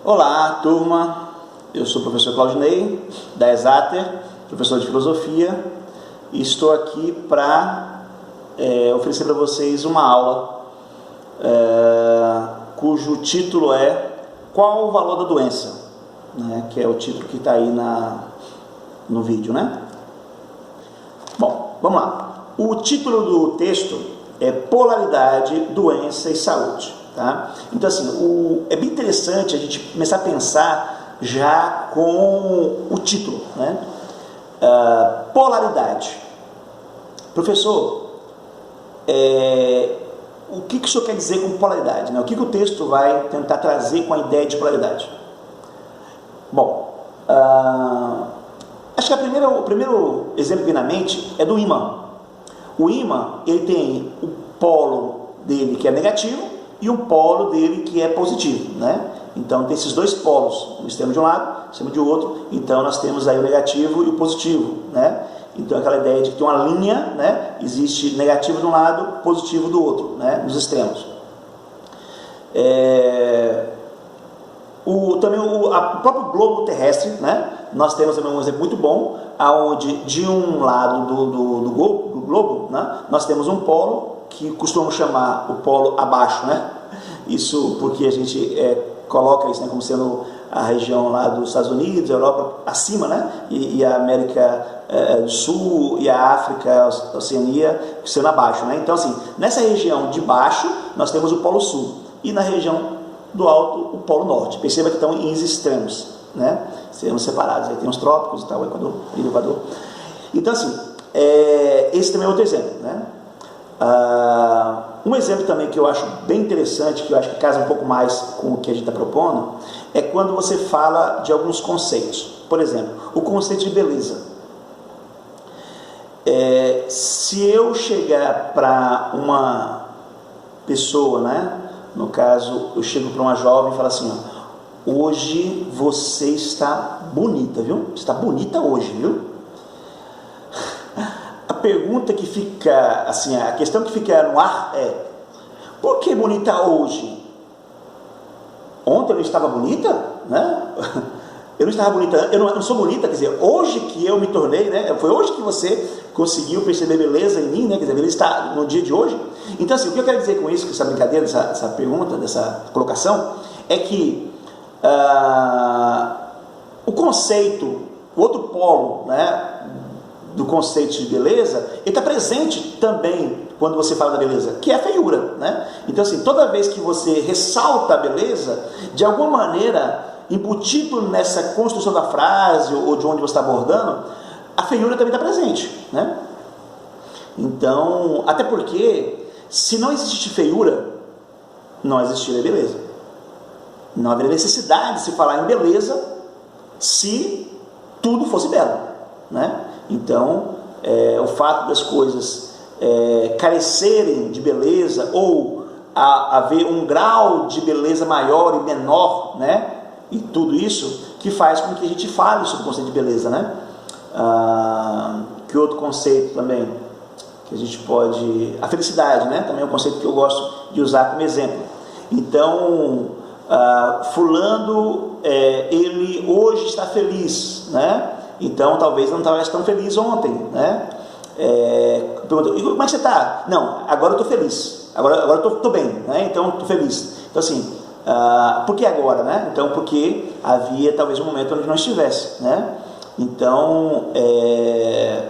Olá, turma. Eu sou o professor Claudinei, da Exater, professor de filosofia, e estou aqui para oferecer para vocês uma aula cujo título é Qual o valor da doença? Que é o título que está aí no vídeo, né? Bom, vamos lá. O título do texto é Polaridade, Doença e Saúde. Tá? Então, assim, é bem interessante a gente começar a pensar já com o título, né? Polaridade. Professor, o que o senhor quer dizer com polaridade? Né? O que o texto vai tentar trazer com a ideia de polaridade? Bom, acho que o primeiro exemplo que vem na mente é do ímã. O ímã, ele tem o polo dele que é negativo e um polo dele que é positivo, né? Então tem esses dois polos, o extremo de um lado, o extremo de outro. Então nós temos aí o negativo e o positivo, né? Então aquela ideia de que tem uma linha, né? Existe negativo de um lado, positivo do outro, né? Nos extremos. O próprio globo terrestre, né? Nós temos também um exemplo muito bom, aonde de um lado do globo, né? Nós temos um polo que costumamos chamar o polo abaixo, né? Isso porque a gente coloca isso, né, como sendo a região lá dos Estados Unidos, a Europa acima, né? E a América do Sul e a África, a Oceania sendo abaixo, né? Então, assim, nessa região de baixo nós temos o polo sul e na região do alto o polo norte. Perceba que estão em extremos, né? Seremos separados. Aí tem os trópicos e tal, o Equador e o Equador. Então, assim, esse também é outro exemplo, né? Um exemplo também que eu acho bem interessante, que eu acho que casa um pouco mais com o que a gente está propondo, é quando você fala de alguns conceitos. Por exemplo, o conceito de beleza. Se eu chegar para uma pessoa, né? No caso, eu chego para uma jovem e falo assim, ó, hoje você está bonita, viu? Você está bonita hoje, viu? A pergunta que fica, assim, a questão que fica no ar é: por que bonita hoje? Ontem eu não estava bonita, né? Eu não estava bonita, eu não sou bonita, quer dizer, hoje que eu me tornei, né? Foi hoje que você conseguiu perceber beleza em mim, né? Quer dizer, a beleza está no dia de hoje. Então, assim, o que eu quero dizer com isso, com essa brincadeira, dessa pergunta, dessa colocação, é que o conceito, o outro polo, né, do conceito de beleza, ele está presente também quando você fala da beleza, que é a feiura, né? Então, assim, toda vez que você ressalta a beleza, de alguma maneira, embutido nessa construção da frase ou de onde você está abordando, a feiura também está presente, né? Então, até porque, se não existisse feiura, não existiria beleza. Não haveria necessidade de se falar em beleza se tudo fosse belo, né? Então, o fato das coisas carecerem de beleza ou haver um grau de beleza maior e menor, né? E tudo isso que faz com que a gente fale sobre o conceito de beleza, né? Que outro conceito também que a gente pode... A felicidade, né? Também é um conceito que eu gosto de usar como exemplo. Então, fulano, ele hoje está feliz, né? Então, talvez não estivesse tão feliz ontem, né? Pergunta, e como é que você está? Não, agora eu estou feliz. Agora eu estou bem, né? Então, estou feliz. Então, assim, por que agora, né? Então, porque havia talvez um momento onde não estivesse, né? Então, é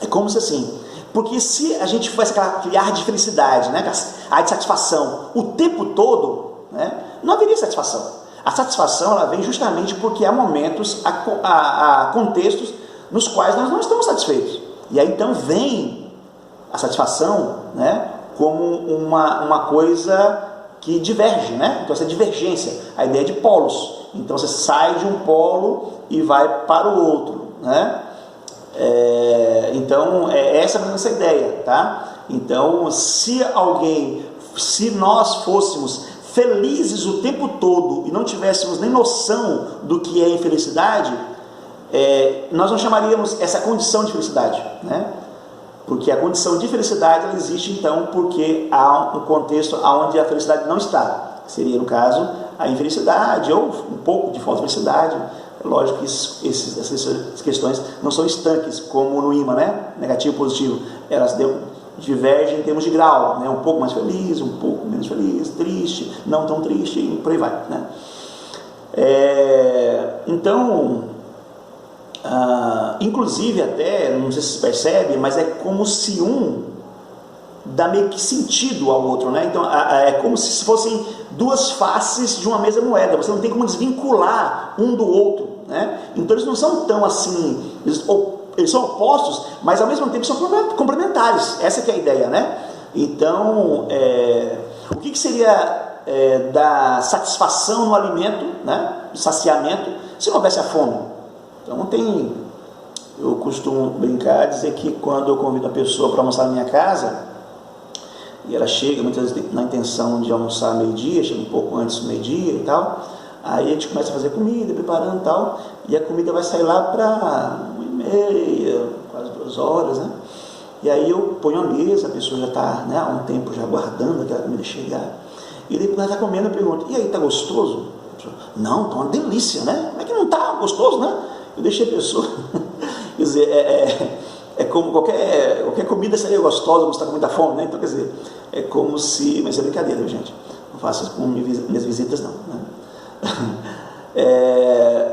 como se assim... Porque se a gente fosse aquele ar de felicidade, né? Ar de satisfação o tempo todo, né? Não haveria satisfação. A satisfação ela vem justamente porque há momentos, há contextos nos quais nós não estamos satisfeitos. E aí então vem a satisfação, né, como uma coisa que diverge, né? Então essa divergência, a ideia de polos. Então você sai de um polo e vai para o outro, né? Então essa é a nossa ideia, tá? Então se nós fôssemos felizes o tempo todo e não tivéssemos nem noção do que é infelicidade, nós não chamaríamos essa condição de felicidade, né? Porque a condição de felicidade ela existe então porque há um contexto onde a felicidade não está, que seria no caso a infelicidade ou um pouco de falta de felicidade. É lógico que essas questões não são estanques, como no imã, né? Negativo e positivo. Elas divergem em termos de grau, né? Um pouco mais feliz, um pouco menos feliz, triste, não tão triste, e por aí vai, né? Então, inclusive até, não sei se você percebe, mas é como se um dá meio que sentido ao outro, né? Então é como se fossem duas faces de uma mesma moeda, você não tem como desvincular um do outro, né? Então eles não são tão assim, eles são opostos, mas ao mesmo tempo são complementares, essa que é a ideia, né? Então, o que seria da satisfação no alimento, né? Do saciamento, se não houvesse a fome? Então eu costumo brincar, dizer que quando eu convido a pessoa para almoçar na minha casa, e ela chega muitas vezes na intenção de almoçar meio-dia, chega um pouco antes do meio-dia e tal, aí a gente começa a fazer comida, preparando e tal, e a comida vai sair lá para 1h30, quase 2 horas, né? E aí eu ponho a mesa, a pessoa já está, né, há um tempo já aguardando aquela comida chegar, e depois ela está comendo, eu pergunto, e aí, está gostoso? Não, está uma delícia, né? Como é que não está gostoso, né? Eu deixei a pessoa, quer dizer, é como qualquer comida seria gostosa quando você está com muita fome, né? Então, quer dizer, é como se... Mas é brincadeira, gente. Não faço isso com minhas visitas, não, né?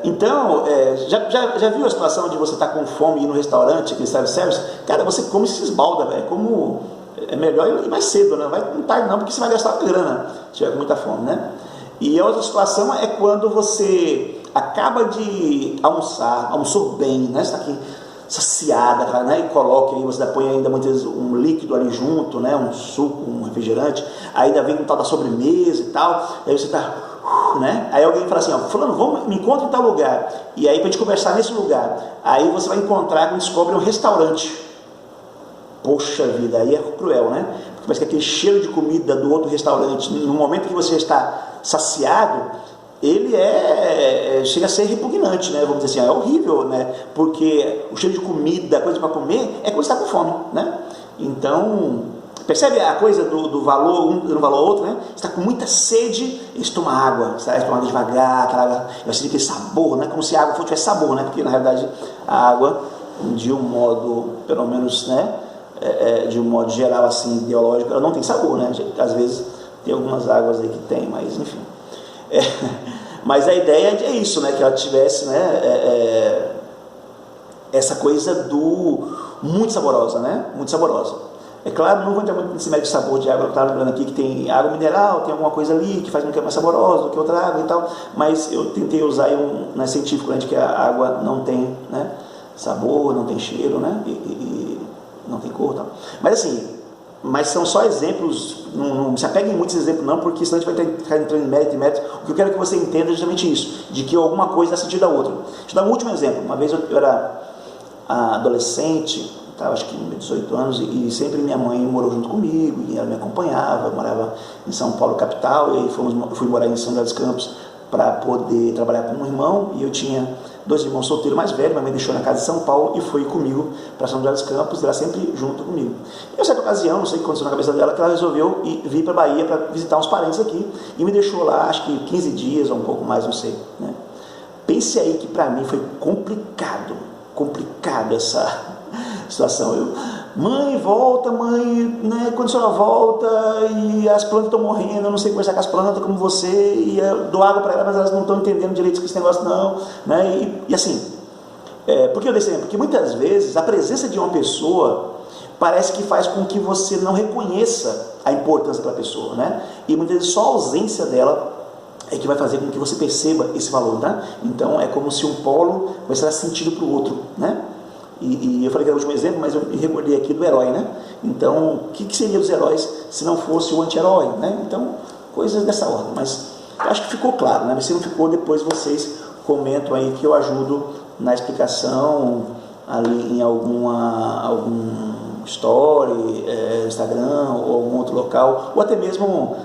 Então, já viu a situação de você estar com fome e ir no restaurante, aquele self-service? Cara, você come e se esbalda, velho. É melhor ir mais cedo, né? Não vai tarde não, porque você vai gastar uma grana se tiver com muita fome, né? E a outra situação é quando você acaba de almoçou bem, né? Você está aqui saciada, né? E coloca aí, você põe ainda muitas vezes um líquido ali junto, né? Um suco, um refrigerante, ainda vem com tal da sobremesa e tal, aí você está, né? Aí alguém fala assim, ó, fulano, me encontra em tal lugar, e aí para a gente conversar nesse lugar, aí você vai encontrar, quando descobre um restaurante. Poxa vida, aí é cruel, né? Porque parece que aquele cheiro de comida do outro restaurante, no momento que você está saciado, ele chega a ser repugnante, né? Vamos dizer assim, é horrível, né? Porque o cheiro de comida, coisa para comer, é quando você está com fome, né? Então, percebe a coisa do valor, um dando valor ao outro, né? Você está com muita sede, eles tomam água, você vai tomar devagar, aquela água, vai sentir aquele sabor, né? Como se a água tivesse sabor, né? Porque na realidade a água, de um modo, pelo menos, né? De um modo geral, assim, ideológico, ela não tem sabor, né? Às vezes tem algumas águas aí que tem, mas enfim. Mas a ideia é isso, né? Que ela tivesse, né? Essa coisa muito saborosa, né? Muito saborosa. É claro, não vou entrar muito nesse médio de sabor de água, eu estava lembrando aqui que tem água mineral, tem alguma coisa ali que faz com que é mais saborosa do que outra água e tal, mas eu tentei usar não é científico, né? De que a água não tem, né? Sabor, não tem cheiro, né? E não tem cor e tal. Mas assim, são só exemplos, não se apeguem muitos exemplos não, porque senão a gente vai ficar entrando em mérito. O que eu quero que você entenda é justamente isso, de que alguma coisa dá sentido à outra. Deixa eu dar um último exemplo. Uma vez eu era adolescente, estava acho que com 18 anos, e sempre minha mãe morou junto comigo, e ela me acompanhava. Eu morava em São Paulo, capital, e aí eu fui morar em São José dos Campos para poder trabalhar com um irmão, e eu tinha 2 irmãos solteiros mais velhos. Minha mãe deixou na casa de São Paulo e foi comigo para São José dos Campos, e ela sempre junto comigo. E em certa ocasião, não sei o que aconteceu na cabeça dela, que ela resolveu vir para a Bahia para visitar uns parentes aqui, e me deixou lá, acho que 15 dias ou um pouco mais, não sei, né? Pense aí que para mim foi complicado essa situação. Mãe, volta, né? Quando a senhora volta e as plantas estão morrendo, eu não sei conversar com as plantas como você, e eu dou água para elas, mas elas não estão entendendo direito esse negócio não, né? E assim, por que eu dei esse exemplo? Porque muitas vezes a presença de uma pessoa parece que faz com que você não reconheça a importância daquela pessoa, né? E muitas vezes só a ausência dela é que vai fazer com que você perceba esse valor, né? Então é como se um polo vai ser sentido para o outro, né? E eu falei que era o último exemplo, mas eu me recordei aqui do herói, né? Então, o que seria os heróis se não fosse o anti-herói, né? Então, coisas dessa ordem. Mas eu acho que ficou claro, né? Mas se não ficou, depois vocês comentam aí que eu ajudo na explicação ali em algum story, Instagram ou algum outro local, ou até mesmo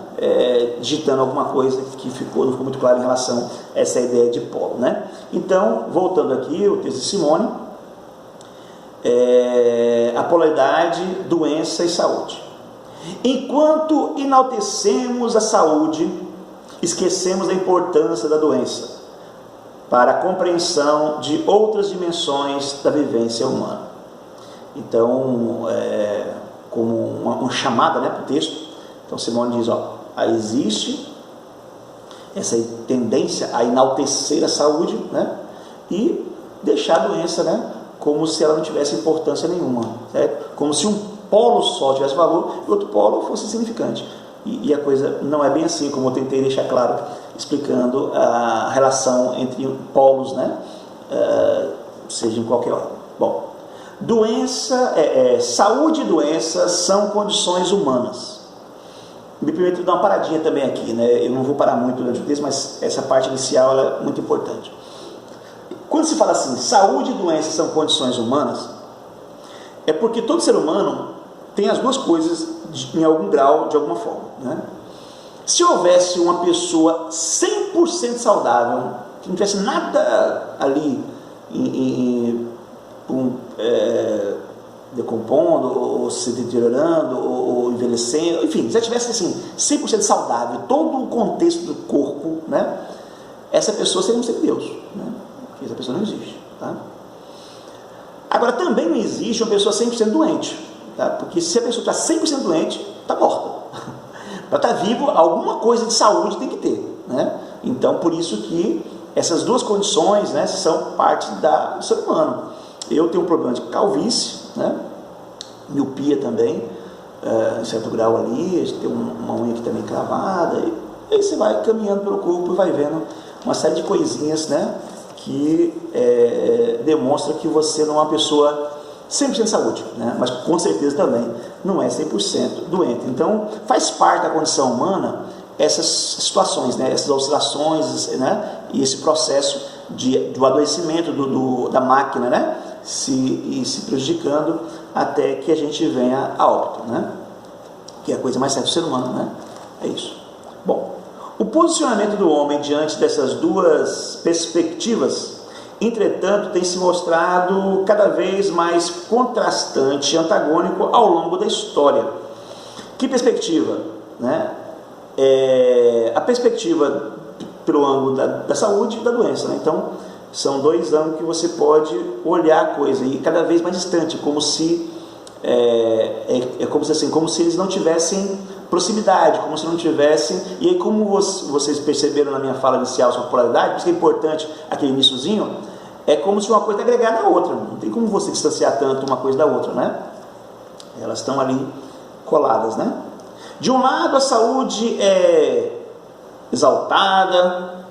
digitando alguma coisa que não ficou muito claro em relação a essa ideia de polo, né? Então, voltando aqui, o texto de Simone, a polaridade, doença e saúde. Enquanto enaltecemos a saúde, esquecemos da importância da doença para a compreensão de outras dimensões da vivência humana. Então, como uma chamada, né, para o texto, então Simone diz, existe essa tendência a enaltecer a saúde, né, e deixar a doença, né, como se ela não tivesse importância nenhuma, certo? Como se um polo só tivesse valor e outro polo fosse insignificante. E a coisa não é bem assim, como eu tentei deixar claro, explicando a relação entre polos, né, seja em qualquer ordem. Bom, saúde e doença são condições humanas. Me permito dar uma paradinha também aqui, né? Eu não vou parar muito durante o texto, mas essa parte inicial ela é muito importante. Quando se fala assim, saúde e doença são condições humanas, é porque todo ser humano tem as duas coisas em algum grau, de alguma forma, né? Se houvesse uma pessoa 100% saudável, que não tivesse nada ali decompondo, ou se deteriorando, ou envelhecendo, enfim, se ela tivesse assim, 100% saudável, todo o contexto do corpo, né? Essa pessoa seria um ser de Deus, né? Porque essa pessoa não existe, tá? Agora, também não existe uma pessoa 100% doente, tá? Porque se a pessoa está 100% doente, está morta. Para estar vivo, alguma coisa de saúde tem que ter, né? Então, por isso que essas duas condições, né, são parte do ser humano. Eu tenho um problema de calvície, né? Miopia também, em certo grau ali, tem uma unha aqui também cravada, e aí você vai caminhando pelo corpo e vai vendo uma série de coisinhas, né, que demonstra que você não é uma pessoa 100% de saúde, né? Mas com certeza também não é 100% doente. Então faz parte da condição humana essas situações, né? Essas oscilações, né? E esse processo do adoecimento da máquina, né? se prejudicando até que a gente venha a óbito, né? Que é a coisa mais certa do ser humano, né? É isso. Bom, o posicionamento do homem diante dessas duas perspectivas, entretanto, tem se mostrado cada vez mais contrastante e antagônico ao longo da história. Que perspectiva? Né? A perspectiva pelo ângulo da saúde e da doença, né? Então, são dois ângulos que você pode olhar a coisa, e cada vez mais distante, como se como se eles não tivessem proximidade, como se não tivessem. E aí, como vocês perceberam na minha fala inicial sobre polaridade, por isso que é importante aquele iniciozinho, é como se uma coisa agregada à outra, não tem como você distanciar tanto uma coisa da outra, né? Elas estão ali coladas, né? De um lado, a saúde é exaltada,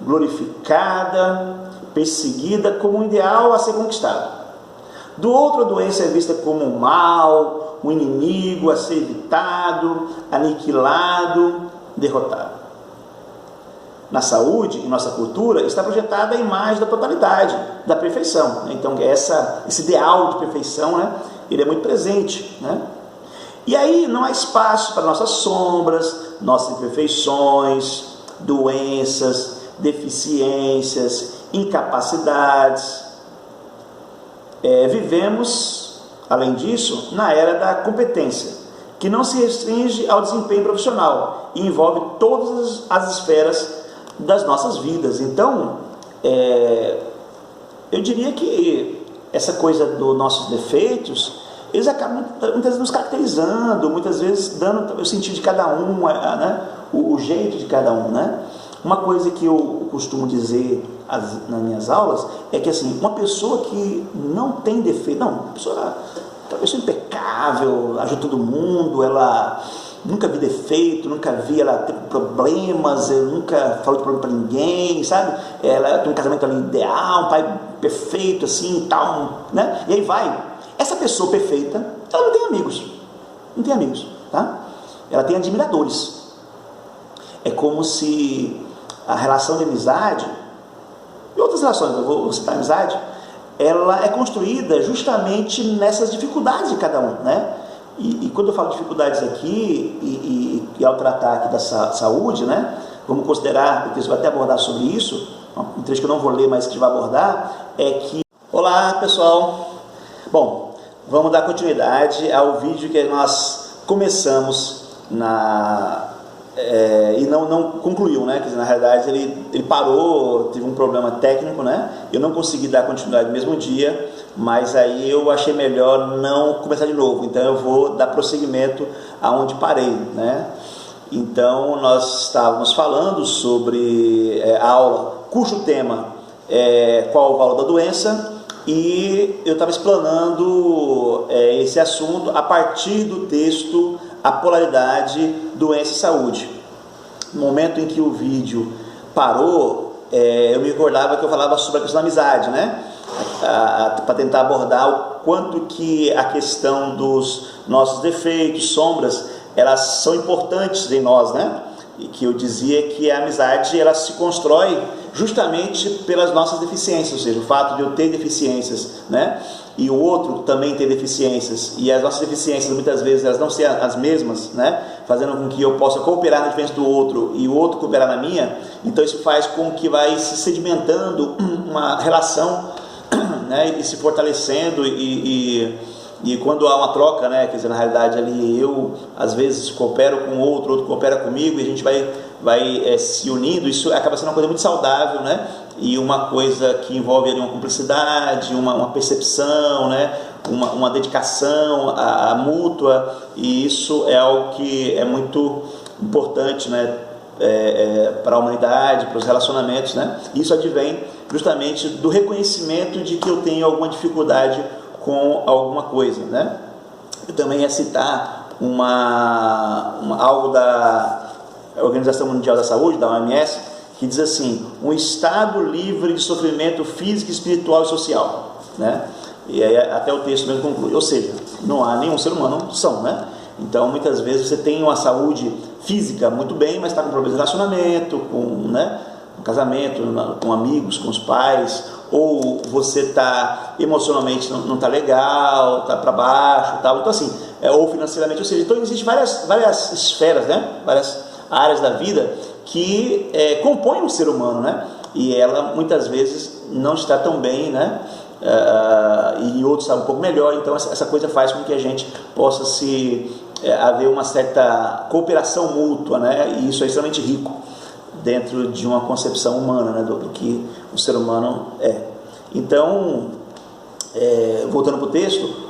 glorificada, perseguida como um ideal a ser conquistado. Do outro, a doença é vista como um mal, um inimigo a ser evitado, aniquilado, derrotado. Na saúde, em nossa cultura, está projetada a imagem da totalidade, da perfeição. Então, esse ideal de perfeição, né, ele é muito presente, né? E aí não há espaço para nossas sombras, nossas imperfeições, doenças, deficiências, incapacidades. Vivemos, além disso, na era da competência, que não se restringe ao desempenho profissional e envolve todas as esferas das nossas vidas. Então, eu diria que essa coisa dos nossos defeitos, eles acabam muitas vezes nos caracterizando, muitas vezes dando o sentido de cada um, né? o jeito de cada um, né? Uma coisa que eu costumo dizer nas minhas aulas é que, assim, uma pessoa que não tem defeito, uma pessoa impecável, ajuda todo mundo, ela nunca vi defeito, nunca vi ela ter problemas, nunca falou de problema para ninguém, sabe? Ela tem um casamento ali ideal, um pai perfeito, assim, tal, né? E aí vai. Essa pessoa perfeita, ela não tem amigos, tá? Ela tem admiradores. É como se a relação de amizade, e outras relações, eu vou citar a amizade, ela é construída justamente nessas dificuldades de cada um, né? E quando eu falo dificuldades aqui, e ao tratar aqui da saúde, né? Vamos considerar, o texto vai até abordar sobre isso, um trecho que eu não vou ler, mas que vai abordar, é que... Olá, pessoal! Bom, vamos dar continuidade ao vídeo que nós começamos e não concluiu, né? Quer dizer, na realidade ele parou, teve um problema técnico, né? Eu não consegui dar continuidade no mesmo dia, mas aí eu achei melhor não começar de novo, então eu vou dar prosseguimento aonde parei, né? Então nós estávamos falando sobre a aula cujo tema é qual o valor da doença, e eu estava explanando esse assunto a partir do texto A Polaridade, Doença e Saúde. No momento em que o vídeo parou, eu me recordava que eu falava sobre a questão da amizade, né? Para tentar abordar o quanto que a questão dos nossos defeitos, sombras, elas são importantes em nós, né? E que eu dizia que a amizade ela se constrói justamente pelas nossas deficiências, ou seja, o fato de eu ter deficiências, né? E o outro também ter deficiências, e as nossas deficiências muitas vezes elas não serem as mesmas, né? Fazendo com que eu possa cooperar na diferença do outro e o outro cooperar na minha. Então isso faz com que vai se sedimentando uma relação, né? E se fortalecendo e quando há uma troca, né? Quer dizer, na realidade ali eu às vezes coopero com o outro coopera comigo, e a gente vai se unindo. Isso acaba sendo uma coisa muito saudável, né? E uma coisa que envolve ali uma cumplicidade, uma percepção, né? Uma dedicação à mútua, e isso é algo que é muito importante, né? Para a humanidade, para os relacionamentos, né? Isso advém justamente do reconhecimento de que eu tenho alguma dificuldade com alguma coisa, né? Eu também ia citar algo da Organização Mundial da Saúde, da OMS, que diz assim: um estado livre de sofrimento físico, espiritual e social, né? E aí até o texto mesmo conclui, ou seja, não há nenhum ser humano são, né? Então muitas vezes você tem uma saúde física muito bem, mas está com problemas de relacionamento, com casamento, com amigos, com os pais, ou você está emocionalmente não está legal, está para baixo, tal. Então assim, ou financeiramente, ou seja, então existem várias esferas, né? Várias áreas da vida que compõem o ser humano, né? E ela muitas vezes não está tão bem, né? E outros estão um pouco melhor. Então essa coisa faz com que a gente possa haver uma certa cooperação mútua, né? E isso é extremamente rico dentro de uma concepção humana, né? do que o ser humano é. Então, voltando para o texto,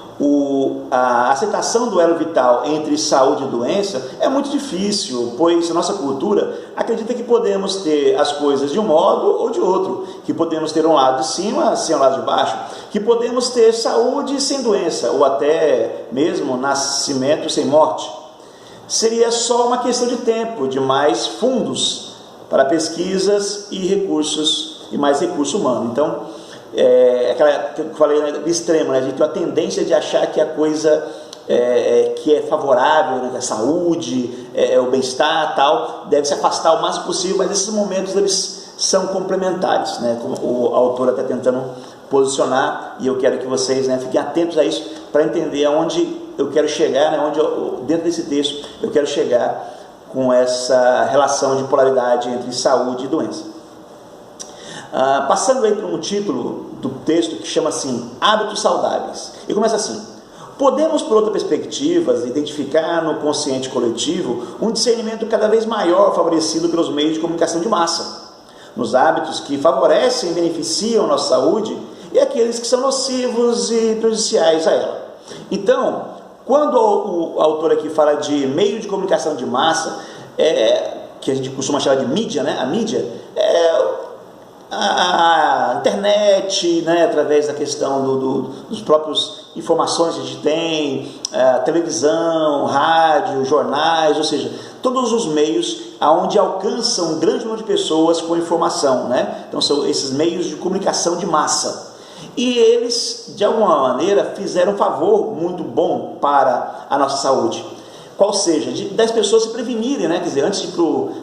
a aceitação do elo vital entre saúde e doença é muito difícil, pois a nossa cultura acredita que podemos ter as coisas de um modo ou de outro, que podemos ter um lado de cima sem um lado de baixo, que podemos ter saúde sem doença, ou até mesmo nascimento sem morte. Seria só uma questão de tempo, de mais fundos para pesquisas e mais recurso humano. Então, aquela que eu falei, né, do extremo, né? A gente tem a tendência de achar que a coisa que é favorável, né, que a saúde, o bem-estar, tal, deve se afastar o máximo possível, mas esses momentos eles são complementares, né? Como o autor está tentando posicionar, e eu quero que vocês, né, fiquem atentos a isso para entender aonde eu quero chegar, né? Dentro desse texto eu quero chegar com essa relação de polaridade entre saúde e doença. Passando aí para um título do texto que chama assim, Hábitos Saudáveis, e começa assim: podemos, por outra perspectiva, identificar no consciente coletivo um discernimento cada vez maior favorecido pelos meios de comunicação de massa, nos hábitos que favorecem e beneficiam a nossa saúde e aqueles que são nocivos e prejudiciais a ela. Então, quando o autor aqui fala de meio de comunicação de massa, que a gente costuma chamar de mídia, né? A mídia a internet, né? Através da questão dos próprios informações que a gente tem, televisão, rádio, jornais, ou seja, todos os meios onde alcançam um grande número de pessoas com informação, né? Então são esses meios de comunicação de massa. E eles, de alguma maneira, fizeram um favor muito bom para a nossa saúde. Qual seja, das pessoas se prevenirem, né? Quer dizer, antes de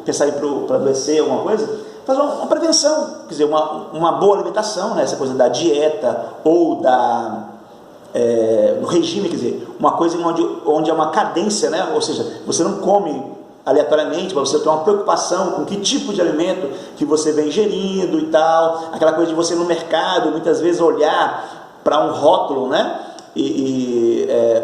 pensar em para adoecer alguma coisa, fazer uma prevenção, quer dizer, uma boa alimentação, né? Essa coisa da dieta ou do regime, quer dizer, uma coisa onde é uma cadência, né? Ou seja, você não come aleatoriamente, mas você tem uma preocupação com que tipo de alimento que você vem ingerindo e tal, aquela coisa de você no mercado muitas vezes olhar para um rótulo, né?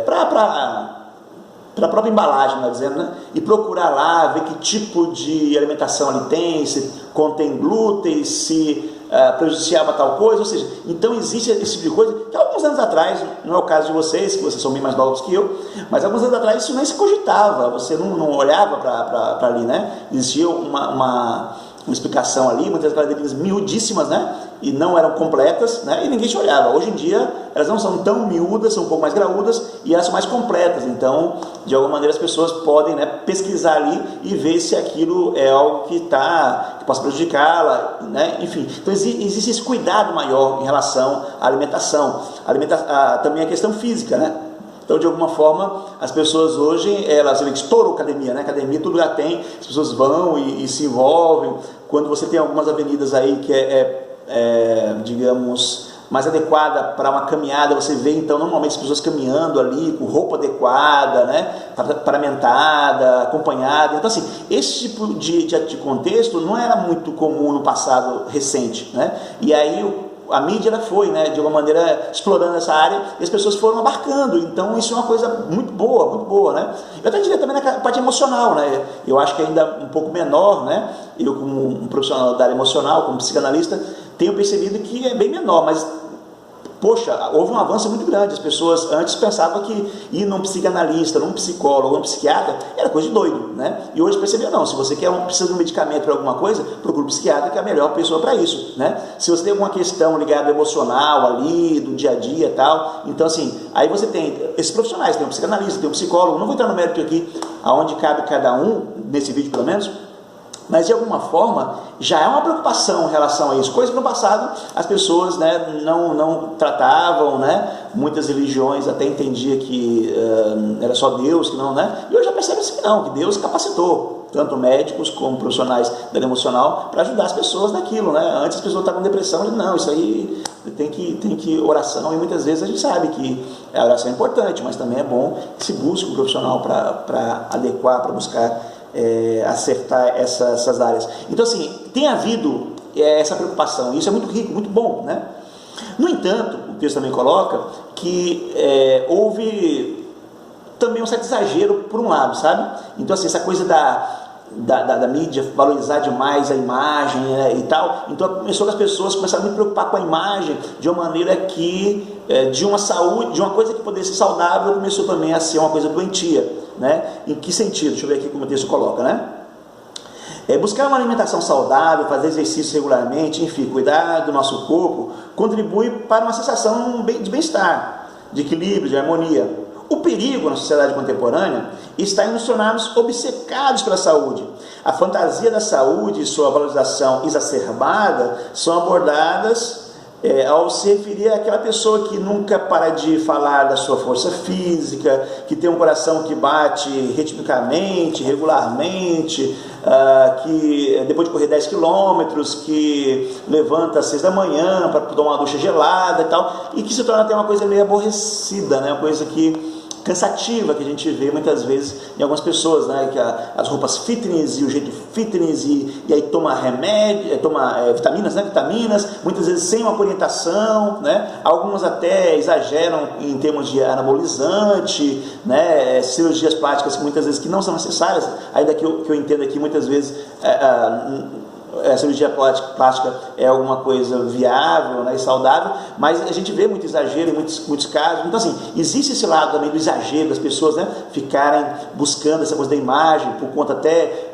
Para pela própria embalagem, tá dizendo, né? E procurar lá, ver que tipo de alimentação ele tem, se contém glúten, se prejudiciava tal coisa, ou seja, então existe esse tipo de coisa que alguns anos atrás, não é o caso de vocês, que vocês são bem mais novos que eu, mas alguns anos atrás isso nem se cogitava, você não olhava para ali, né? Existia uma explicação ali, muitas letrinhas miudíssimas, né? E não eram completas, né? E ninguém se olhava. Hoje em dia elas não são tão miúdas, são um pouco mais graúdas e elas são mais completas. Então, de alguma maneira as pessoas podem, né, pesquisar ali e ver se aquilo é algo que possa prejudicá-la, né? Enfim, então existe esse cuidado maior em relação à alimentação, também a questão física, né? Então, de alguma forma, as pessoas hoje, elas estouram academia, né? Academia tudo já tem, as pessoas vão e se envolvem. Quando você tem algumas avenidas aí que digamos, mais adequada para uma caminhada, você vê então normalmente as pessoas caminhando ali com roupa adequada, né, paramentada, acompanhada. Então assim, esse tipo de contexto não era muito comum no passado recente, né? E aí a mídia ela foi, né, de alguma maneira explorando essa área e as pessoas foram abarcando. Então isso é uma coisa muito boa, né? Eu até diria também na parte emocional, né? Eu acho que ainda um pouco menor, né? Eu como um profissional da área emocional, como psicanalista, tenho percebido que é bem menor, mas poxa, houve um avanço muito grande. As pessoas antes pensavam que ir num psicanalista, num psicólogo, num psiquiatra era coisa de doido, né? E hoje percebeu, não, se você precisa de um medicamento para alguma coisa, procure um psiquiatra, que é a melhor pessoa para isso, né? Se você tem alguma questão ligada ao emocional ali, do dia a dia e tal, então assim, aí você tem esses profissionais, tem um psicanalista, tem um psicólogo, não vou entrar no mérito aqui, aonde cabe cada um, nesse vídeo pelo menos, mas de alguma forma já é uma preocupação em relação a isso, coisa que no passado as pessoas, né, não tratavam, né? Muitas religiões até entendiam que era só Deus que não, né? E hoje já percebe-se que não, que Deus capacitou tanto médicos como profissionais da área emocional para ajudar as pessoas naquilo, né? Antes as pessoas estavam com depressão, e não, isso aí tem que oração, e muitas vezes a gente sabe que a oração é importante, mas também é bom que se busque um profissional para adequar, para buscar acertar essas áreas. Então assim, tem havido essa preocupação, e isso é muito rico, muito bom, né? No entanto, o texto também coloca que houve também um certo exagero por um lado, sabe? Então assim, essa coisa da mídia valorizar demais a imagem, né, e tal, então começou que as pessoas começaram a me preocupar com a imagem de uma maneira que de uma saúde, de uma coisa que poderia ser saudável, começou também a ser uma coisa doentia, né? Em que sentido? Deixa eu ver aqui como o texto coloca, né? Buscar uma alimentação saudável, fazer exercício regularmente, enfim, cuidar do nosso corpo, contribui para uma sensação de bem-estar, de equilíbrio, de harmonia. O perigo na sociedade contemporânea está em nos tornarmos obcecados pela saúde. A fantasia da saúde e sua valorização exacerbada são abordadas ao se referir àquela pessoa que nunca para de falar da sua força física, que tem um coração que bate ritmicamente, regularmente, que depois de correr 10 quilômetros, que levanta às 6 da manhã para tomar uma ducha gelada e tal, e que se torna até uma coisa meio aborrecida, né? Uma coisa cansativa que a gente vê muitas vezes em algumas pessoas, né? Que as roupas fitness e o jeito fitness e aí toma remédio, toma vitaminas, né? Vitaminas, muitas vezes sem uma orientação, né? Algumas até exageram em termos de anabolizante, né? Cirurgias plásticas muitas vezes que não são necessárias, ainda que eu entenda que muitas vezes a cirurgia plástica é alguma coisa viável, né, e saudável, mas a gente vê muito exagero em muitos casos. Então assim, existe esse lado também do exagero das pessoas, né, ficarem buscando essa coisa da imagem por conta até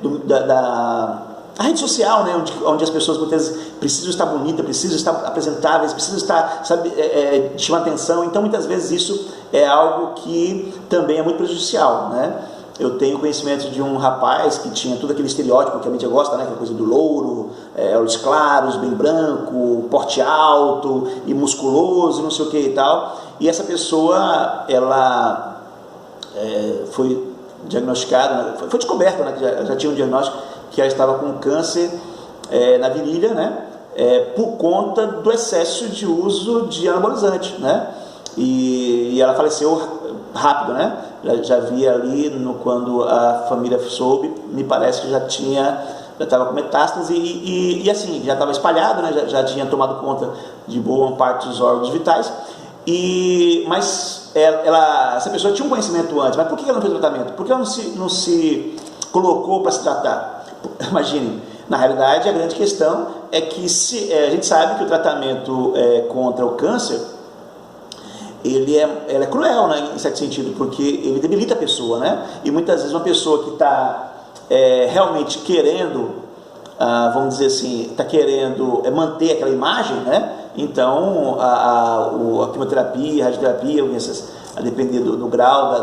a rede social, né, onde as pessoas muitas vezes precisam estar bonitas, precisam estar apresentáveis, precisam estar, sabe, chamar atenção. Então muitas vezes isso é algo que também é muito prejudicial, né? Eu tenho conhecimento de um rapaz que tinha todo aquele estereótipo que a mídia gosta, né? Aquela coisa do louro, olhos claros, bem branco, porte alto e musculoso, não sei o que e tal. E essa pessoa, ela foi diagnosticada, foi descoberta, né? Que já tinha um diagnóstico que ela estava com câncer na virilha, né? Por conta do excesso de uso de anabolizante, né? E ela faleceu rápido, né? Já havia ali, quando a família soube, me parece que já estava com metástase e assim, já estava espalhado, né? Já tinha tomado conta de boa parte dos órgãos vitais. Mas essa pessoa tinha um conhecimento antes, mas por que ela não fez o tratamento? Por que ela não se colocou para se tratar? Imagine, na realidade a grande questão é que a gente sabe que o tratamento contra o câncer, ele é cruel, né, em certo sentido, porque ele debilita a pessoa, né? E muitas vezes uma pessoa que está realmente querendo, vamos dizer assim, está querendo manter aquela imagem, né? Então a quimioterapia, a radioterapia, a depender do grau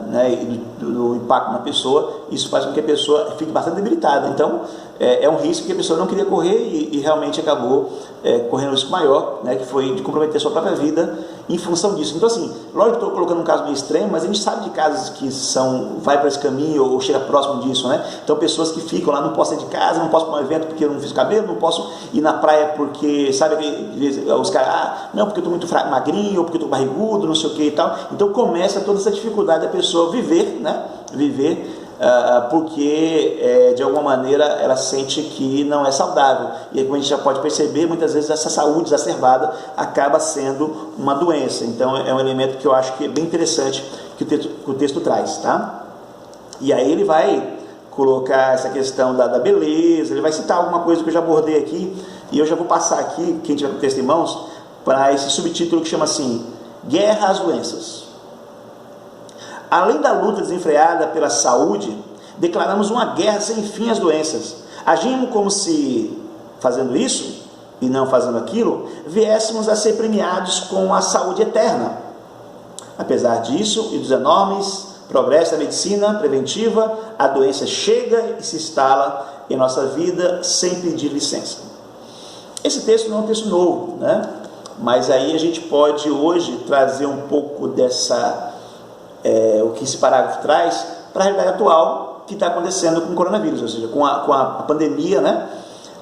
né, e do impacto na pessoa, isso faz com que a pessoa fique bastante debilitada. Então é um risco que a pessoa não queria correr e realmente acabou correndo um risco maior, né, que foi de comprometer a sua própria vida em função disso. Então, assim, lógico que estou colocando um caso meio extremo, mas a gente sabe de casos que vai para esse caminho ou chega próximo disso, né? Então, pessoas que ficam lá, não posso sair de casa, não posso ir para um evento porque eu não fiz cabelo, não posso ir na praia porque, sabe, os caras, não, porque eu estou muito magrinho, ou porque eu estou barrigudo, não sei o que e tal. Então, começa toda essa dificuldade da pessoa viver, né? Porque de alguma maneira ela sente que não é saudável, e aí, como a gente já pode perceber, muitas vezes essa saúde exacerbada acaba sendo uma doença. Então é um elemento que eu acho que é bem interessante que o texto traz, tá? E aí ele vai colocar essa questão da beleza, ele vai citar alguma coisa que eu já abordei aqui, e eu já vou passar aqui, quem tiver com o texto em mãos, para esse subtítulo que chama assim: Guerra às Doenças. Além da luta desenfreada pela saúde, declaramos uma guerra sem fim às doenças. Agimos como se, fazendo isso e não fazendo aquilo, viéssemos a ser premiados com a saúde eterna. Apesar disso e dos enormes progressos da medicina preventiva, a doença chega e se instala em nossa vida sem pedir licença. Esse texto não é um texto novo, né? Mas aí a gente pode hoje trazer um pouco o que esse parágrafo traz para a realidade atual que está acontecendo com o coronavírus, ou seja, com a pandemia, né?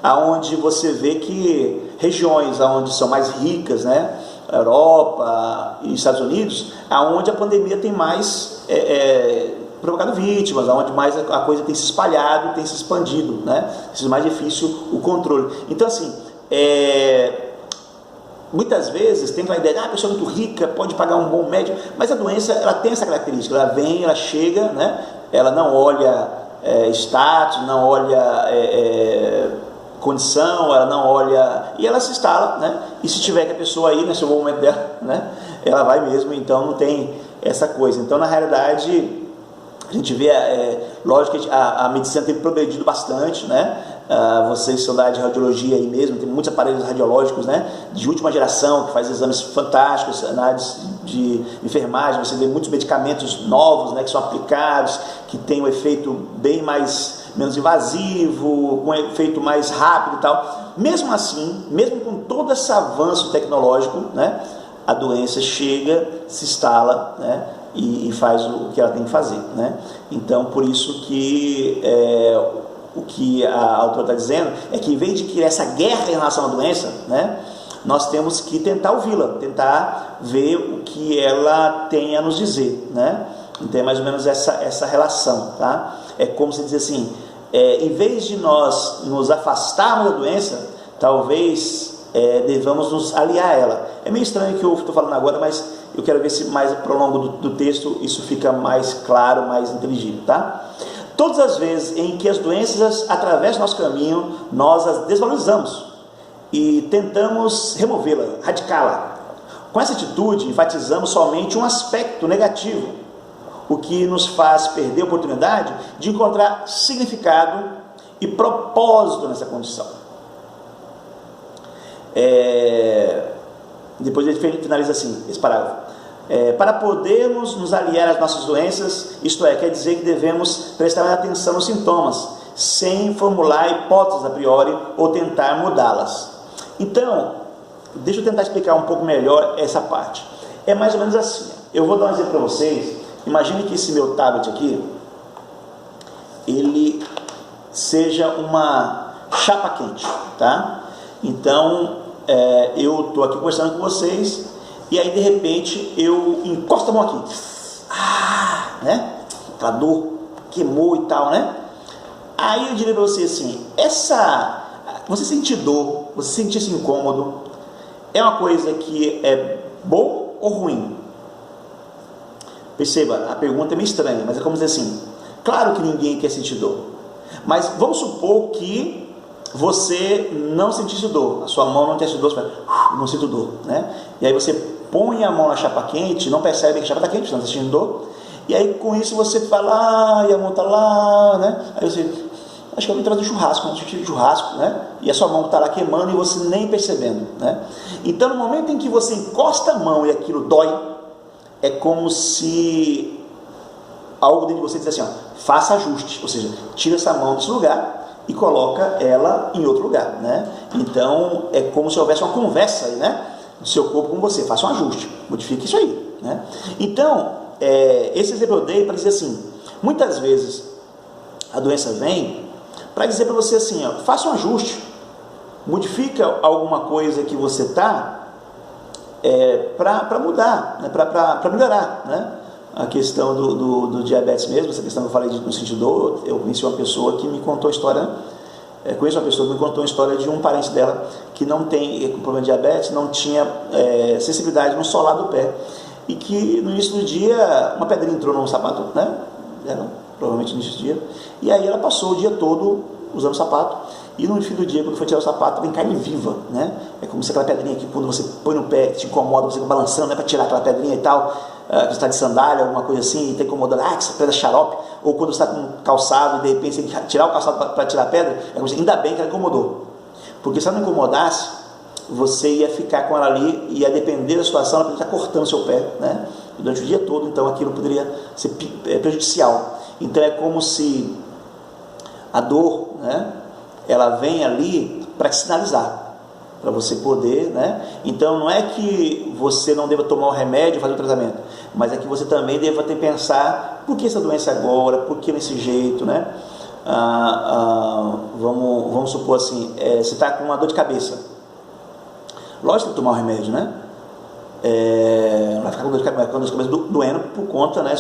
Onde você vê que regiões onde são mais ricas, né? Europa e Estados Unidos, onde a pandemia tem mais provocado vítimas, onde mais a coisa tem se espalhado, tem se expandido, né? Isso é mais difícil o controle. Então, assim, muitas vezes tem aquela ideia, a pessoa é muito rica, pode pagar um bom médico, mas a doença, ela tem essa característica, ela vem, ela chega, né? Ela não olha status, não olha condição, ela não olha, e ela se instala, né? E se tiver que a pessoa aí, nesse momento dela, né? Ela vai mesmo, então não tem essa coisa. Então, na realidade, a gente vê, lógico que a medicina tem progredido bastante, né? Vocês são da área de radiologia aí mesmo, tem muitos aparelhos radiológicos, né, de última geração, que faz exames fantásticos. Na área de enfermagem, você vê muitos medicamentos novos, né, que são aplicados, que tem um efeito bem menos invasivo, com um efeito mais rápido e tal. Mesmo assim, mesmo com todo esse avanço tecnológico, né, a doença chega, se instala, né, e faz o que ela tem que fazer, né? Então, por isso que o que a autora está dizendo é que, em vez de criar essa guerra em relação à doença, né, nós temos que tentar ouvi-la, tentar ver o que ela tem a nos dizer, né? Então é mais ou menos essa relação, tá? É como se diz assim, em vez de nós nos afastarmos da doença, talvez devamos nos aliar a ela. É meio estranho o que eu estou falando agora, mas eu quero ver se mais ao longo do texto isso fica mais claro, mais inteligível, tá? Todas as vezes em que as doenças atravessam nosso caminho, nós as desvalorizamos e tentamos removê-la, radicá-la. Com essa atitude, enfatizamos somente um aspecto negativo, o que nos faz perder a oportunidade de encontrar significado e propósito nessa condição. Depois ele finaliza assim, esse parágrafo. Para podermos nos aliar às nossas doenças, isto quer dizer que devemos prestar atenção nos sintomas, sem formular hipóteses a priori ou tentar mudá-las. Então, deixa eu tentar explicar um pouco melhor essa parte. É mais ou menos assim. Eu vou dar um exemplo para vocês. Imagine que esse meu tablet aqui, ele seja uma chapa quente, tá? Então, eu estou aqui conversando com vocês, e aí de repente eu encosto a mão aqui, né? Aquela dor, queimou e tal, né? Aí eu diria para você assim, você sentir dor, você sentir esse incômodo, é uma coisa que é bom ou ruim? Perceba, a pergunta é meio estranha, mas é como dizer assim, claro que ninguém quer sentir dor, mas vamos supor que você não sentisse dor, a sua mão não tivesse dor, você fala, não sinto dor, né? E aí você põe a mão na chapa quente, não percebe que a chapa está quente, você não está sentindo dor, e aí com isso você fala, e a mão está lá, né? Aí você, acho que alguém traz um churrasco, um churrasco, né? E a sua mão está lá queimando e você nem percebendo, né? Então no momento em que você encosta a mão e aquilo dói, é como se algo dentro de você diz assim, ó, faça ajuste, ou seja, tira essa mão desse lugar e coloca ela em outro lugar, né? Então é como se houvesse uma conversa aí, né, do seu corpo com você, faça um ajuste, modifique isso aí, né? Então esse exemplo eu dei para dizer assim, muitas vezes a doença vem para dizer para você assim, ó, faça um ajuste, modifica alguma coisa que você está para mudar, né? para melhorar, né? A questão do diabetes mesmo, essa questão que eu falei no sentido de dor, eu conheci uma pessoa que me contou a história, conheço uma pessoa que me contou a história de um parente dela que não tem, com problema de diabetes, não tinha sensibilidade no solar do pé, e que no início do dia uma pedrinha entrou no sapato, né? Provavelmente no início do dia, e aí ela passou o dia todo usando o sapato, e no fim do dia, quando foi tirar o sapato, vem carne viva, né? É como se aquela pedrinha que quando você põe no pé, te incomoda, você fica balançando, né, para tirar aquela pedrinha e tal, você está de sandália, alguma coisa assim, e está incomodando, que essa pedra é xarope, ou quando você está com um calçado e de repente você tem que tirar o calçado para tirar a pedra, é como se, ainda bem que ela incomodou, porque se ela não incomodasse, você ia ficar com ela ali, ia depender da situação, ela poderia estar cortando o seu pé, né? Durante o dia todo, então aquilo poderia ser prejudicial. Então é como se a dor, né, ela vem ali para te sinalizar, para você poder, né? Então não é que você não deva tomar o remédio e fazer o tratamento, mas é que você também deva ter que pensar, por que essa doença agora, por que desse jeito, né? Vamos supor assim, você está com uma dor de cabeça, lógico que tem que tomar o remédio, né? Não vai ficar com dor de cabeça doendo por conta, né,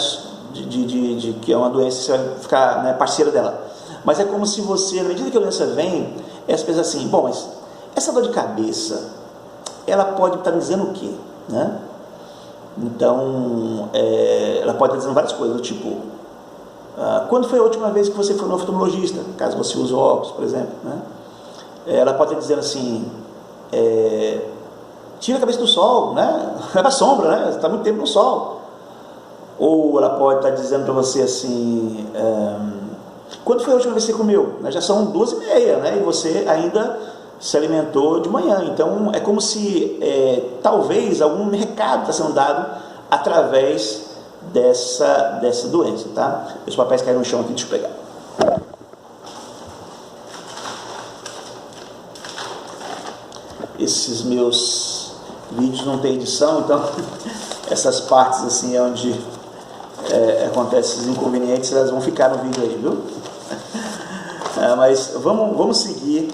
de que é uma doença, você vai ficar, né, parceira dela. Mas é como se você, na medida que a doença vem, você pensa assim, bom, mas essa dor de cabeça, ela pode estar me dizendo o quê, né? Então, ela pode estar dizendo várias coisas, do tipo, quando foi a última vez que você foi no oftalmologista, caso você use óculos, por exemplo, né? Ela pode estar dizendo assim, tira a cabeça do sol, né? Vai para a sombra, né? Você está muito tempo no sol. Ou ela pode estar dizendo para você assim, quando foi a última vez que você comeu? Já são 2h30, né? E você ainda se alimentou de manhã. Então é como se talvez algum recado está sendo dado através dessa doença, tá? Os papéis caíram no chão aqui, deixa eu pegar. Esses meus vídeos não tem edição, então essas partes assim onde acontecem esses inconvenientes, elas vão ficar no vídeo aí, viu? Mas vamos seguir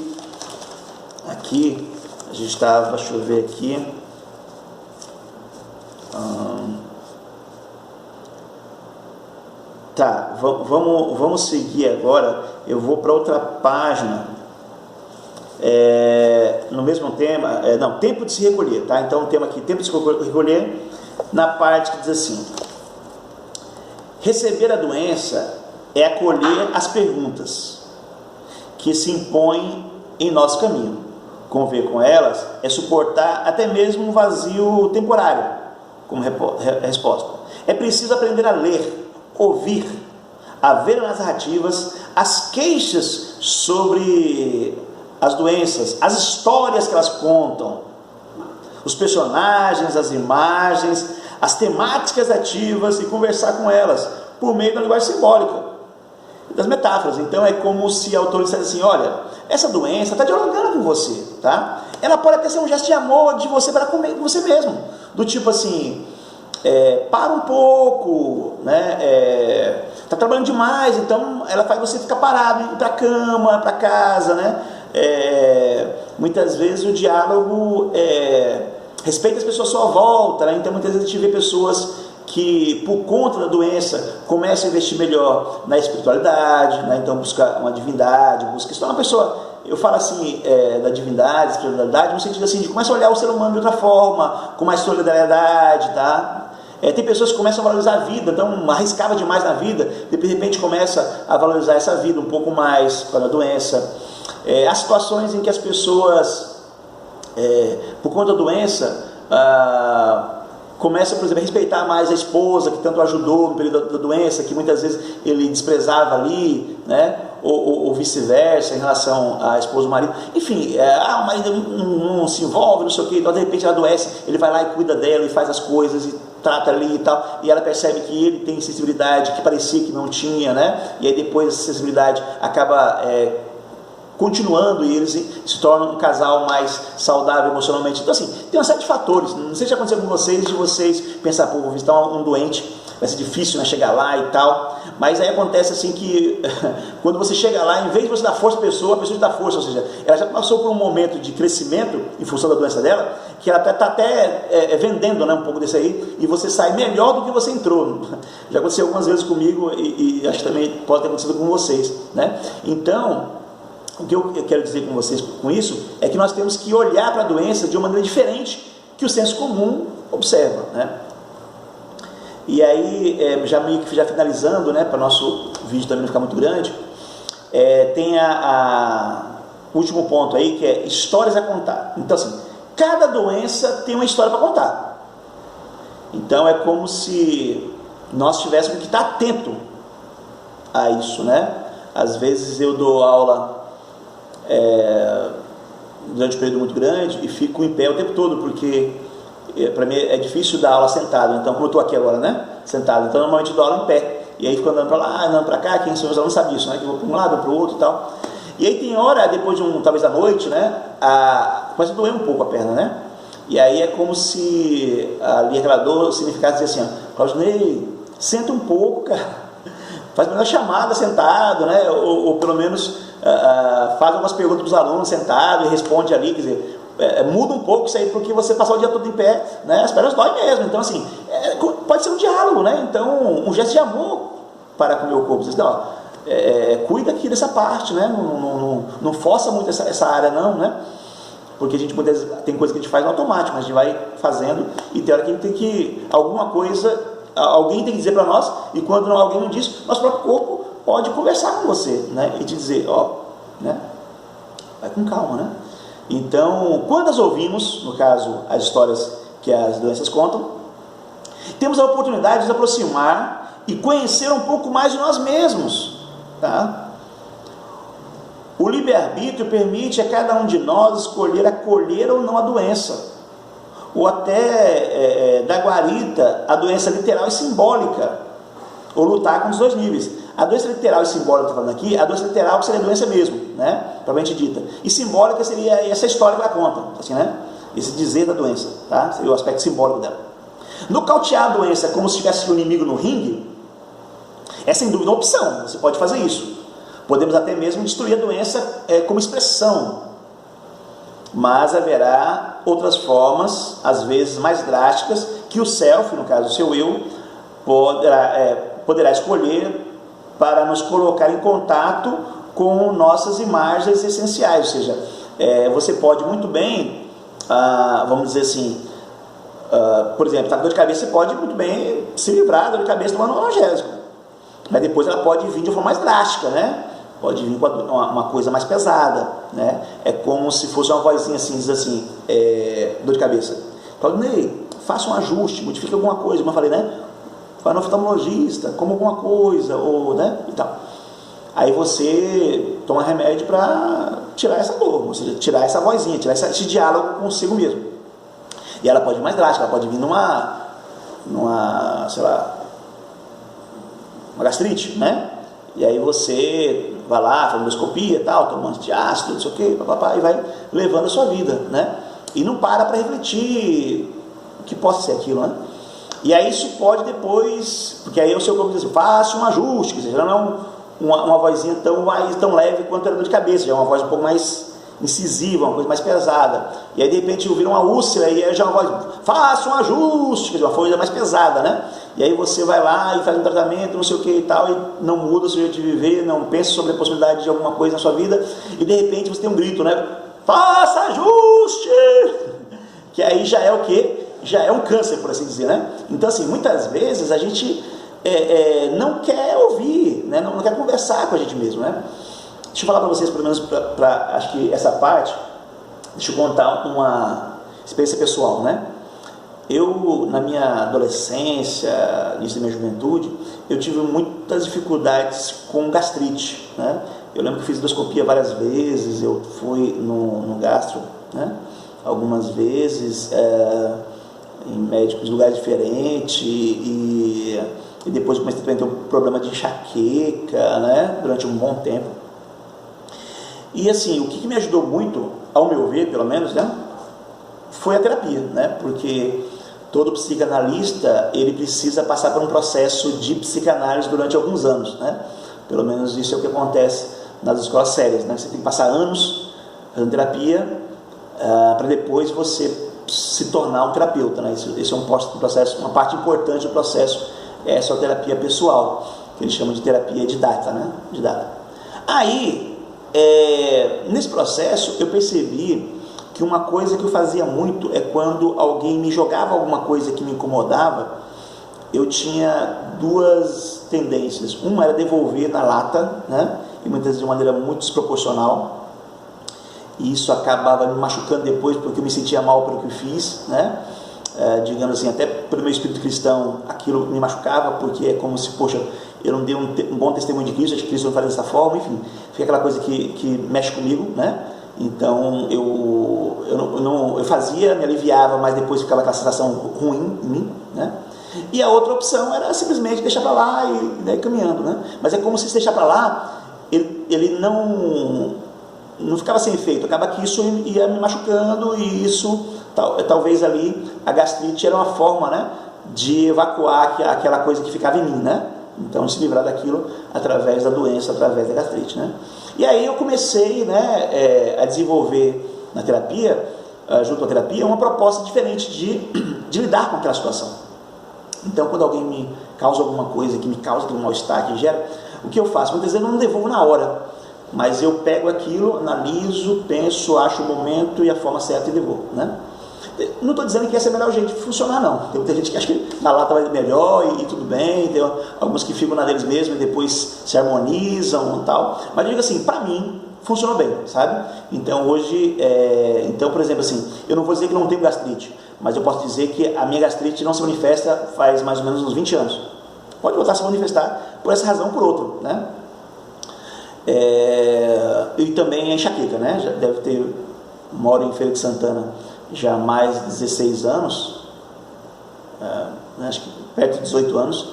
aqui. A gente estava, deixa eu ver aqui, tá, vamos seguir agora. Eu vou para outra página, no mesmo tema, tempo de se recolher, tá? Então o tema aqui, tempo de se recolher, na parte que diz assim: receber a doença é acolher as perguntas que se impõem em nosso caminho. Conviver com elas é suportar até mesmo um vazio temporário como resposta. É preciso aprender a ler, ouvir, a ver nas narrativas as queixas sobre as doenças, as histórias que elas contam, os personagens, as imagens, as temáticas ativas, e conversar com elas por meio da linguagem simbólica, das metáforas. Então é como se a autor dissesse assim: olha, essa doença está dialogando com você, tá? Ela pode até ser um gesto de amor de você para com você mesmo, do tipo assim, para um pouco, né? Tá trabalhando demais, então ela faz você ficar parado, ir para a cama, para casa, né? Muitas vezes o diálogo respeita as pessoas à sua volta, né? Então muitas vezes a gente vê pessoas que por conta da doença começam a investir melhor na espiritualidade, né? Então busca uma divindade, busca se tornar uma pessoa eu falo assim, da divindade, espiritualidade, no sentido assim, de começar a olhar o ser humano de outra forma, com mais solidariedade, tá? Tem pessoas que começam a valorizar a vida, então arriscava demais na vida, de repente começa a valorizar essa vida um pouco mais por causa da doença. Há situações em que as pessoas, por conta da doença, começa, por exemplo, a respeitar mais a esposa que tanto ajudou no período da doença, que muitas vezes ele desprezava ali, né? Ou vice-versa em relação à esposa ou marido. Enfim, o marido não se envolve, não sei o que, então de repente ela adoece, ele vai lá e cuida dela e faz as coisas e trata ali e tal, e ela percebe que ele tem sensibilidade que parecia que não tinha, né? E aí depois essa sensibilidade acaba continuando e eles se tornam um casal mais saudável emocionalmente. Então assim, tem uma série de fatores. Não sei se já aconteceu com vocês, de vocês pensar, pô, vou visitar um doente, vai ser difícil, né, chegar lá e tal, mas aí acontece assim que quando você chega lá, em vez de você dar força à pessoa, a pessoa te dá força, ou seja, ela já passou por um momento de crescimento em função da doença dela, que ela está até vendendo, né, um pouco desse aí, e você sai melhor do que você entrou. Já aconteceu algumas vezes comigo e acho que também pode ter acontecido com vocês, né? Então, o que eu quero dizer com vocês com isso é que nós temos que olhar para a doença de uma maneira diferente que o senso comum observa, né? E aí, já finalizando, né, para o nosso vídeo também não ficar muito grande, tem o último ponto aí, que é histórias a contar. Então assim, cada doença tem uma história para contar. Então é como se nós tivéssemos que estar atento a isso, né? Às vezes eu dou aula durante um período muito grande e fico em pé o tempo todo, porque para mim é difícil dar aula sentado. Então, como eu estou aqui agora, né, sentado, então normalmente eu dou aula em pé, e aí fico andando para lá, andando para cá. Quem são os alunos sabe disso, né, que eu vou para um lado, para o outro e tal. E aí tem hora, depois de talvez da noite, né, começa a doer um pouco a perna, né, e aí é como se ali aquela dor significasse dizer assim, ó, Claudinei, senta um pouco, cara, faz uma chamada sentado, né, ou pelo menos faz algumas perguntas para os alunos sentado e responde ali, quer dizer, muda um pouco isso aí, porque você passar o dia todo em pé, né, as pernas doem mesmo. Então assim, pode ser um diálogo, né, então um gesto de amor para com o meu corpo. Você diz, ó, cuida aqui dessa parte, né, não força muito essa área não, né, porque a gente tem coisa que a gente faz no automático, mas a gente vai fazendo e tem hora que a gente tem que, alguma coisa, alguém tem que dizer para nós, e quando alguém não diz, nosso próprio corpo pode conversar com você, né, e te dizer, ó, né, vai com calma, né. Então, quando nós ouvimos, no caso, as histórias que as doenças contam, temos a oportunidade de nos aproximar e conhecer um pouco mais de nós mesmos, tá? O livre-arbítrio permite a cada um de nós escolher acolher ou não a doença, ou até dar guarita à doença literal e simbólica, ou lutar com os dois níveis. A doença literal e simbólica que eu estou falando aqui, a doença literal que seria a doença mesmo, né, propriamente dita, e simbólica seria essa história que ela conta, assim, né, esse dizer da doença, tá? Seria o aspecto simbólico dela. Nocautear a doença como se tivesse um inimigo no ringue, é sem dúvida uma opção, você pode fazer isso. Podemos até mesmo destruir a doença como expressão, mas haverá outras formas, às vezes mais drásticas, que o self, no caso o seu eu, poderá escolher para nos colocar em contato com nossas imagens essenciais. Ou seja, você pode muito bem, vamos dizer assim, por exemplo, está com dor de cabeça, você pode muito bem se livrar da dor de cabeça tomando um analgésico, mas depois ela pode vir de uma forma mais drástica, né? Pode vir com uma coisa mais pesada, né? É como se fosse uma vozinha assim, diz assim, dor de cabeça, Claudinei, faça um ajuste, modifique alguma coisa, como eu falei, né? Vai no oftalmologista, coma alguma coisa, ou, né, e tal. Aí você toma remédio para tirar essa dor, ou seja, tirar essa vozinha, tirar esse diálogo consigo mesmo. E ela pode vir mais drástica, ela pode vir sei lá, uma gastrite, né? E aí você vai lá, faz endoscopia e tal, toma um antiácido, não sei o que, papapá, e vai levando a sua vida, né? E não para para refletir o que possa ser aquilo, né? E aí isso pode depois, porque aí o seu corpo diz assim, faça um ajuste, quer dizer, já não é uma vozinha tão leve quanto a dor de cabeça, já é uma voz um pouco mais incisiva, uma coisa mais pesada. E aí de repente vira uma úlcera e aí já uma voz, faça um ajuste, quer dizer, uma coisa mais pesada, né? E aí você vai lá e faz um tratamento, não sei o que e tal, e não muda o seu jeito de viver, não pensa sobre a possibilidade de alguma coisa na sua vida, e de repente você tem um grito, né? Faça ajuste! Que aí já é o quê? Já é um câncer, por assim dizer, né? Então assim, muitas vezes a gente não quer ouvir, né? Não quer conversar com a gente mesmo, né? Deixa eu falar para vocês, pelo menos acho que essa parte, deixa eu contar uma experiência pessoal, né? Eu, na minha adolescência, início da minha juventude, eu tive muitas dificuldades com gastrite, né? Eu lembro que fiz endoscopia várias vezes, eu fui no gastro, né? Algumas vezes, em médicos, lugares diferentes, e depois comecei a ter um problema de enxaqueca, né? Durante um bom tempo. E assim, o que me ajudou muito, ao meu ver, pelo menos, né? Foi a terapia, né? Porque todo psicanalista, ele precisa passar por um processo de psicanálise durante alguns anos, né? Pelo menos isso é o que acontece nas escolas sérias, né? Você tem que passar anos fazendo terapia para depois você se tornar um terapeuta, né? Esse é um processo, uma parte importante do processo, é a sua terapia pessoal, que eles chamam de terapia didata, né? Didata. Aí, nesse processo, eu percebi que uma coisa que eu fazia muito é quando alguém me jogava alguma coisa que me incomodava, eu tinha duas tendências. Uma era devolver na lata, né? E muitas vezes de maneira muito desproporcional, e isso acabava me machucando depois, porque eu me sentia mal pelo que eu fiz, né? Digamos assim, até pelo meu espírito cristão, aquilo me machucava, porque é como se, poxa, eu não dei um bom testemunho de Cristo, acho que Cristo não faria dessa forma, enfim, fica aquela coisa que mexe comigo, né? Então eu fazia, me aliviava, mas depois ficava aquela sensação ruim em mim, né? E a outra opção era simplesmente deixar para lá e daí caminhando, né? Mas é como se deixar para lá, ele não ficava sem efeito, acaba que isso ia me machucando, e isso, talvez ali, a gastrite era uma forma, né, de evacuar aquela coisa que ficava em mim, né? Então, se livrar daquilo através da doença, através da gastrite, né? E aí eu comecei, né, a desenvolver na terapia, junto à terapia, uma proposta diferente de lidar com aquela situação. Então, quando alguém me causa alguma coisa, que me causa aquele mal-estar, que gera, o que eu faço? Muitas vezes eu não devolvo na hora, mas eu pego aquilo, analiso, penso, acho o momento e a forma certa e devolvo, né? Não estou dizendo que esse é o melhor jeito de funcionar, não. Tem muita gente que acha que na lata vai melhor e tudo bem, tem alguns que ficam na deles mesmos e depois se harmonizam e tal, mas eu digo assim, para mim funcionou bem, sabe? Então hoje, por exemplo assim, eu não vou dizer que não tenho gastrite, mas eu posso dizer que a minha gastrite não se manifesta faz mais ou menos uns 20 anos. Pode voltar a se manifestar por essa razão ou por outra, né? E também a enxaqueca, né? Já deve ter, moro em Feira de Santana já há mais de 16 anos, acho que perto de 18 anos,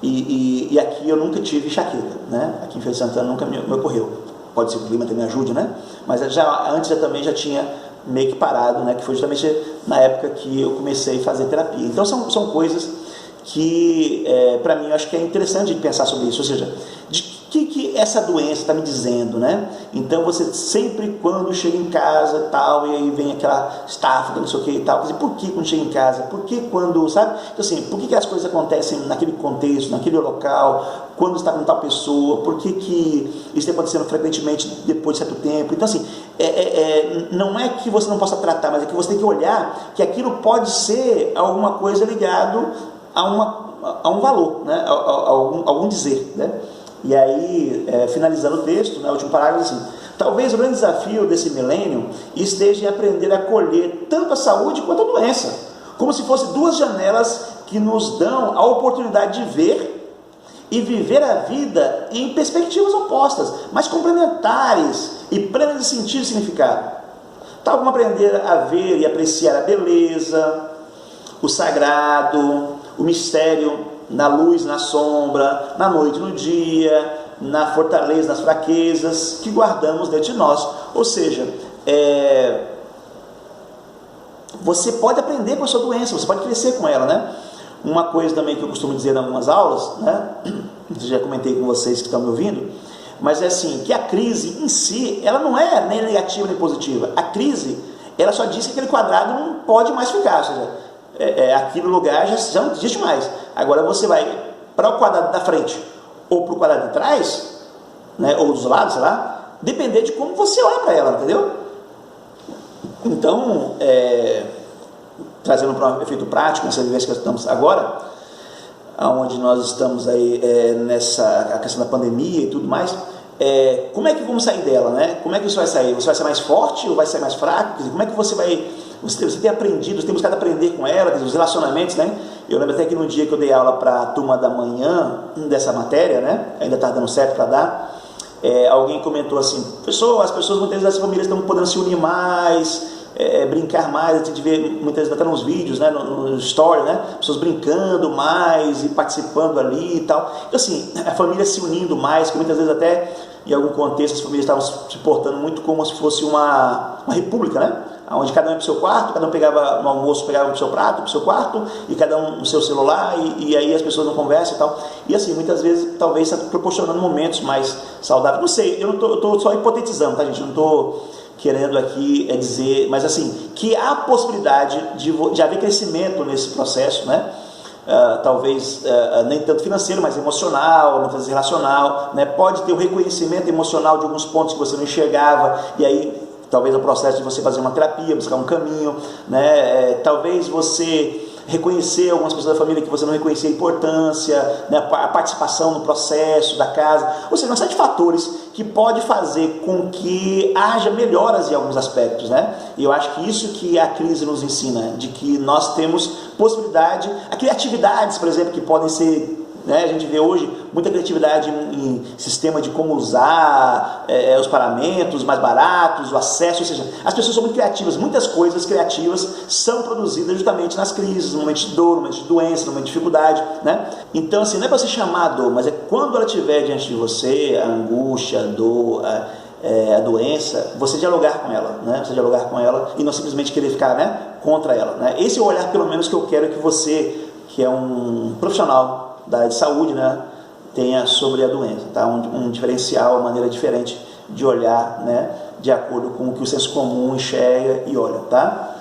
e aqui eu nunca tive enxaqueca, né? Aqui em Feira de Santana nunca me ocorreu. Pode ser que o clima também ajude, né? Mas antes eu também já tinha meio que parado, né? Que foi justamente na época que eu comecei a fazer terapia. Então são coisas que para mim eu acho que é interessante de pensar sobre isso, ou seja, de que essa doença está me dizendo, né? Então você sempre quando chega em casa tal, e aí vem aquela estafa, não sei o que e tal, dizer, por que quando chega em casa? Por que quando, sabe? Então assim, por que as coisas acontecem naquele contexto, naquele local, quando está com tal pessoa, por que isso está acontecendo frequentemente depois de certo tempo? Então assim, não é que você não possa tratar, mas é que você tem que olhar que aquilo pode ser alguma coisa ligado a um valor, né? a algum dizer, né? E aí, finalizando o texto, né, o último parágrafo, assim, talvez o grande desafio desse milênio esteja em aprender a colher tanto a saúde quanto a doença, como se fossem duas janelas que nos dão a oportunidade de ver e viver a vida em perspectivas opostas, mas complementares e plenas de sentido e significado, tal como aprender a ver e apreciar a beleza, o sagrado, o mistério na luz, na sombra, na noite, no dia, na fortaleza, nas fraquezas que guardamos dentro de nós. Ou seja, você pode aprender com a sua doença, você pode crescer com ela, né? Uma coisa também que eu costumo dizer em algumas aulas, né? Já comentei com vocês que estão me ouvindo, Mas é assim, que a crise em si, ela não é nem negativa nem positiva. A crise, ela só diz que aquele quadrado não pode mais ficar, ou seja, aquele lugar já não existe mais. Agora você vai para o quadrado da frente ou para o quadrado de trás, né, ou dos lados, sei lá, depender de como você olha para ela, entendeu? Então, trazendo para um efeito prático, nessa vivência que estamos agora, onde nós estamos aí a questão da pandemia e tudo mais, como é que vamos sair dela, né? Como é que você vai sair? Você vai ser mais forte ou vai ser mais fraco? Quer dizer, como é que você vai... Você tem aprendido, você tem buscado aprender com ela, os relacionamentos, né? Eu lembro até que no dia que eu dei aula para a turma da manhã dessa matéria, né? Ainda está dando certo para dar. Alguém comentou assim: professor, as pessoas muitas vezes, as famílias estão podendo se unir mais, brincar mais. A gente vê muitas vezes até nos vídeos, né, no story, né, pessoas brincando mais e participando ali e tal. Então assim, a família se unindo mais, que muitas vezes até em algum contexto as famílias estavam se portando muito como se fosse uma república, né, onde cada um ia para o seu quarto, cada um pegava no almoço, pegava o seu prato, para o seu quarto, e cada um no seu celular, e aí as pessoas não conversam e tal. E assim, muitas vezes, talvez está proporcionando momentos mais saudáveis. Não sei, eu estou só hipotetizando, tá, gente? Eu não estou querendo aqui dizer, mas assim, que há possibilidade de haver crescimento nesse processo, né? Talvez nem tanto financeiro, mas emocional, muitas vezes relacional, né? Pode ter o reconhecimento emocional de alguns pontos que você não enxergava, e aí talvez o processo de você fazer uma terapia, buscar um caminho, né? Talvez você reconhecer algumas pessoas da família que você não reconhecia a importância, né? A participação no processo da casa, ou seja, uma série de fatores que pode fazer com que haja melhoras em alguns aspectos, né? E eu acho que isso que a crise nos ensina, de que nós temos possibilidade, a criatividades, por exemplo, que podem ser, né, a gente vê hoje muita criatividade em sistema de como usar os paramentos mais baratos, o acesso, ou seja, as pessoas são muito criativas, muitas coisas criativas são produzidas justamente nas crises, no momento de dor, no momento de doença, no momento de dificuldade, né? Então assim, não é para você chamar a dor, mas é quando ela estiver diante de você, a angústia, a dor, a doença, você dialogar com ela, né? Você dialogar com ela e não simplesmente querer ficar, né, contra ela, né? Esse é o olhar, pelo menos, que eu quero que você, que é um profissional da área de saúde, né, tenha sobre a doença, tá? Um diferencial, uma maneira diferente de olhar, né, de acordo com o que o senso comum enxerga e olha, tá?